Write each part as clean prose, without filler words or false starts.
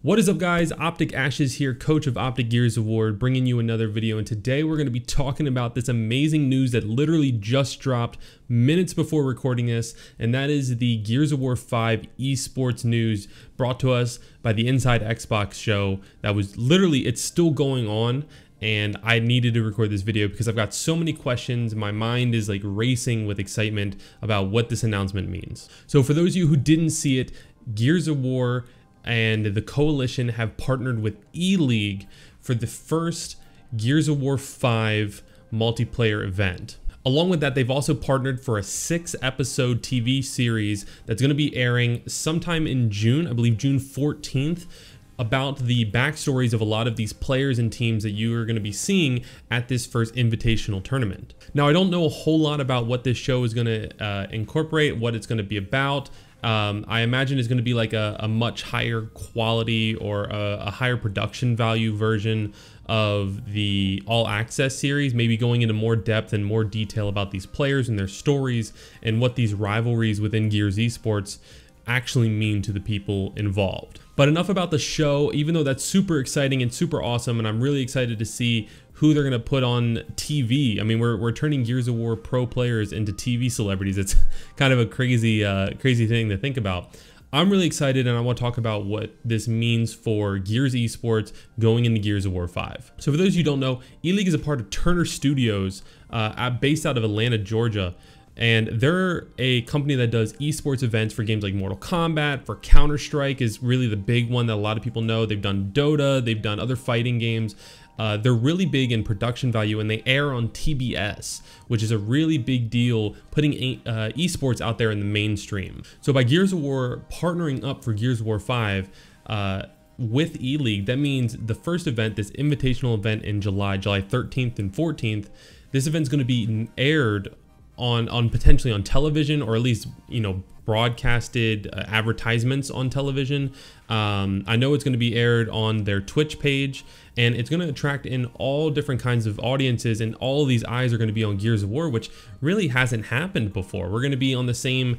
What is up, guys? thyAshes here, coach of OpTic Gears Award, bringing you another video. And today we're going to be talking about this amazing news that literally just dropped minutes before recording this, and that is the Gears of War 5 esports news brought to us by the Inside Xbox show. That was literally, it's still going on, and I needed to record this video because I've got so many questions. My mind is like racing with excitement about what this announcement means. So for those of you who didn't see it, Gears of War and the coalition have partnered with ELeague for the first Gears of War 5 multiplayer event. Along with that, they've also partnered for a 6-episode TV series that's going to be airing sometime in June, I believe June 14th, about the backstories of a lot of these players and teams that you are going to be seeing at this first invitational tournament. Now, I don't know a whole lot about what this show is going to incorporate, what it's going to be about. I imagine it's going to be like a much higher quality or a higher production value version of the All Access series, maybe going into more depth and more detail about these players and their stories and what these rivalries within Gears Esports actually mean to the people involved. But enough about the show, even though that's super exciting and super awesome, and I'm really excited to see who they're gonna put on TV. I mean, we're turning Gears of War pro players into TV celebrities. It's kind of a crazy thing to think about. I'm really excited, and I want to talk about what this means for Gears Esports going into Gears of War 5. So for those of you who don't know, ELeague is a part of Turner Studios, based out of Atlanta, Georgia. And they're a company that does esports events for games like Mortal Kombat, for Counter-Strike is really the big one that a lot of people know. They've done Dota, they've done other fighting games. They're really big in production value, and they air on TBS, which is a really big deal, putting esports out there in the mainstream. So by Gears of War partnering up for Gears of War 5 with ELeague, that means the first event, this invitational event in July 13th and 14th, this event's going to be aired on potentially on television, or at least, you know, broadcasted advertisements on television. I know it's going to be aired on their Twitch page, and it's going to attract in all different kinds of audiences, and all of these eyes are going to be on Gears of War, which really hasn't happened before. We're going to be on the same,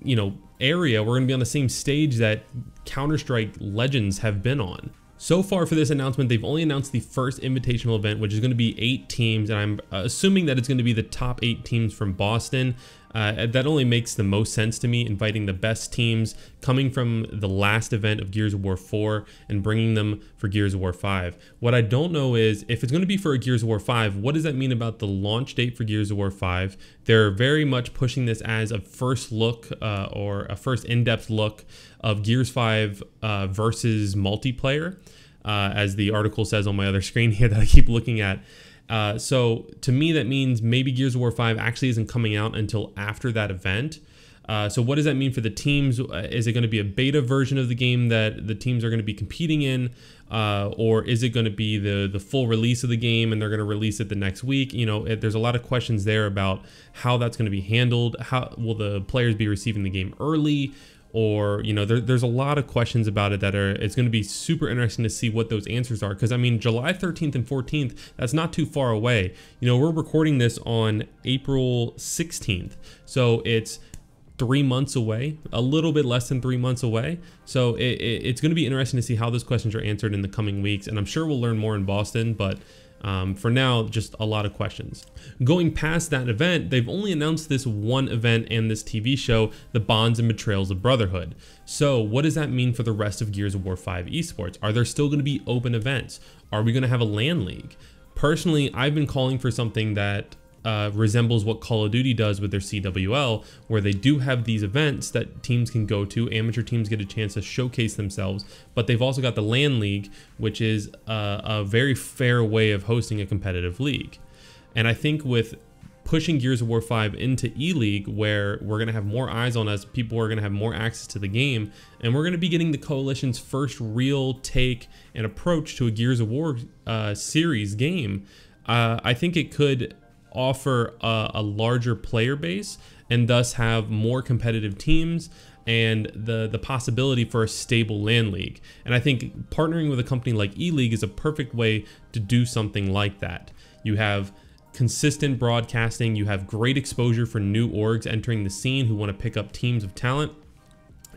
you know, area. We're going to be on the same stage that Counter-Strike legends have been on. So far for this announcement, they've only announced the first invitational event, which is going to be 8 teams, and I'm assuming that it's going to be the top 8 teams from Boston. That only makes the most sense to me, inviting the best teams coming from the last event of Gears of War 4 and bringing them for Gears of War 5. What I don't know is, if it's going to be for a Gears of War 5, what does that mean about the launch date for Gears of War 5? They're very much pushing this as a first look or a first in-depth look of Gears 5 versus multiplayer, as the article says on my other screen here that I keep looking at. So to me, that means maybe Gears of War 5 actually isn't coming out until after that event. So what does that mean for the teams? Is it going to be a beta version of the game that the teams are going to be competing in? Or is it going to be the full release of the game and they're going to release it the next week? You know, there's a lot of questions there about how that's going to be handled. How will the players be receiving the game early? Or, you know, there's a lot of questions about it that it's going to be super interesting to see what those answers are. Because, I mean, July 13th and 14th, that's not too far away. You know, we're recording this on April 16th. So it's 3 months away, a little bit less than 3 months away. So it's going to be interesting to see how those questions are answered in the coming weeks. And I'm sure we'll learn more in Boston, but for now, just a lot of questions. Going past that event, they've only announced this one event and this TV show, The Bonds and Betrayals of Brotherhood. So what does that mean for the rest of Gears of War 5 esports? Are there still going to be open events? Are we going to have a LAN league? Personally, I've been calling for something that resembles what Call of Duty does with their CWL, where they do have these events that teams can go to, amateur teams get a chance to showcase themselves, but they've also got the LAN League, which is a very fair way of hosting a competitive league. And I think with pushing Gears of War 5 into ELeague, where we're going to have more eyes on us, people are going to have more access to the game, and we're going to be getting the Coalition's first real take and approach to a Gears of War series game, I think it could offer a larger player base and thus have more competitive teams and the possibility for a stable LAN league. And I think partnering with a company like ELeague is a perfect way to do something like that. You have consistent broadcasting, you have great exposure for new orgs entering the scene who want to pick up teams of talent,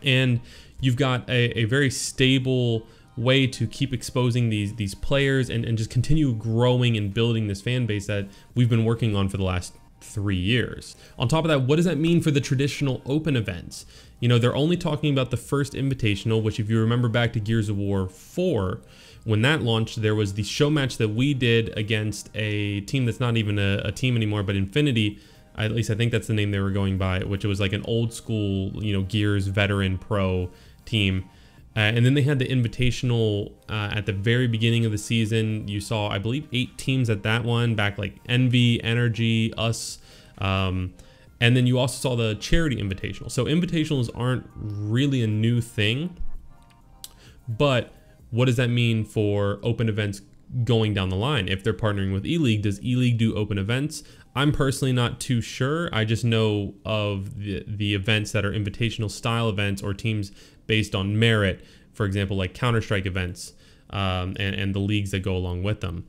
and you've got a very stable way to keep exposing these players and just continue growing and building this fan base that we've been working on for the last 3 years. On top of that, what does that mean for the traditional open events? You know, they're only talking about the first invitational, which if you remember back to Gears of War 4, when that launched, there was the show match that we did against a team that's not even a team anymore, but Infinity. At least I think that's the name they were going by, which was like an old school, you know, Gears veteran pro team. And then they had the invitational at the very beginning of the season. You saw, I believe, 8 teams at that one, back like Envy, Energy, us. And then you also saw the charity invitational. So invitationals aren't really a new thing, but what does that mean for open events going down the line? If they're partnering with ELeague, does ELeague do open events? I'm personally not too sure. I just know of the events that are invitational style events or teams based on merit, for example, like Counter-Strike events and the leagues that go along with them.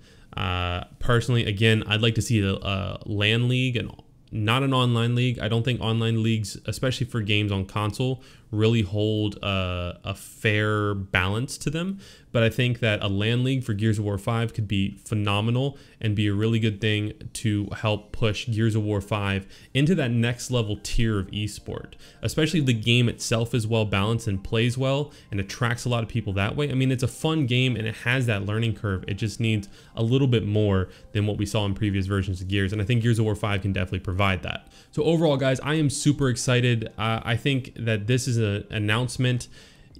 Personally, again, I'd like to see a LAN league and not an online league. I don't think online leagues, especially for games on console, really hold a fair balance to them. But I think that a LAN league for Gears of War 5 could be phenomenal and be a really good thing to help push Gears of War 5 into that next level tier of esport. Especially if the game itself is well balanced and plays well and attracts a lot of people that way. I mean, it's a fun game and it has that learning curve. It just needs a little bit more than what we saw in previous versions of Gears. And I think Gears of War 5 can definitely provide that. So overall, guys, I am super excited. I think that this is an announcement,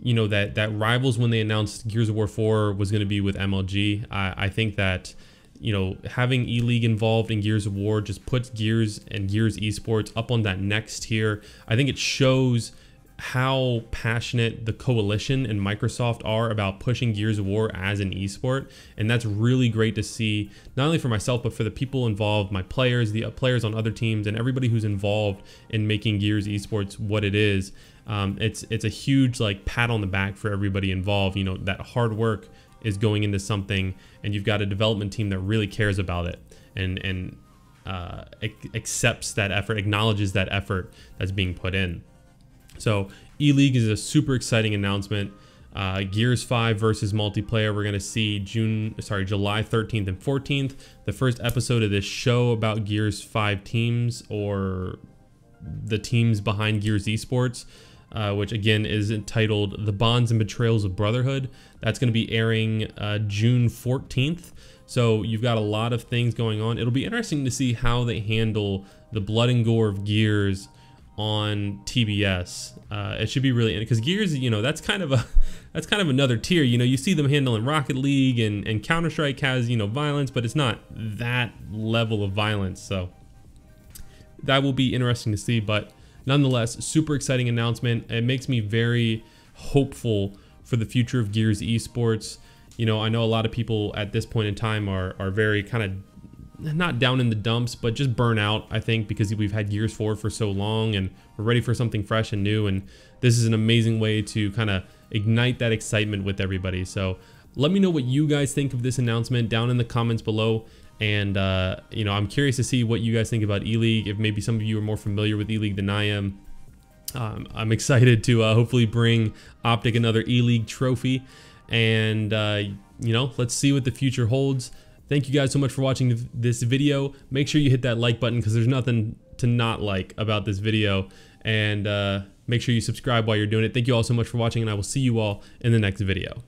you know, that rivals when they announced Gears of War 4 was going to be with MLG. I think that, you know, having ELeague involved in Gears of War just puts Gears and Gears Esports up on that next tier. I think it shows how passionate the coalition and Microsoft are about pushing Gears of War as an esport, and that's really great to see, not only for myself but for the people involved, my players, the players on other teams, and everybody who's involved in making Gears Esports what it is. It's a huge like pat on the back for everybody involved. You know, that hard work is going into something, and you've got a development team that really cares about it and accepts that effort, acknowledges that effort that's being put in. So ELeague is a super exciting announcement. Gears 5 versus multiplayer. We're going to see July 13th and 14th. The first episode of this show about Gears 5 teams, or the teams behind Gears Esports, which again is entitled The Bonds and Betrayals of Brotherhood. That's going to be airing June 14th. So you've got a lot of things going on. It'll be interesting to see how they handle the blood and gore of Gears on TBS. It should be really, because Gears, you know, that's kind of another tier. You know, you see them handling Rocket League and Counter-Strike has, you know, violence, but it's not that level of violence. So that will be interesting to see, but nonetheless, super exciting announcement. It makes me very hopeful for the future of Gears Esports. You know, I know a lot of people at this point in time are very kind of not down in the dumps, but just burn out, I think, because we've had Gears 4 for so long and we're ready for something fresh and new. And this is an amazing way to kind of ignite that excitement with everybody. So let me know what you guys think of this announcement down in the comments below. And, you know, I'm curious to see what you guys think about ELeague, if maybe some of you are more familiar with ELeague than I am. I'm excited to hopefully bring OpTic another ELeague trophy. And, you know, let's see what the future holds. Thank you guys so much for watching this video. Make sure you hit that like button because there's nothing to not like about this video. And make sure you subscribe while you're doing it. Thank you all so much for watching, and I will see you all in the next video.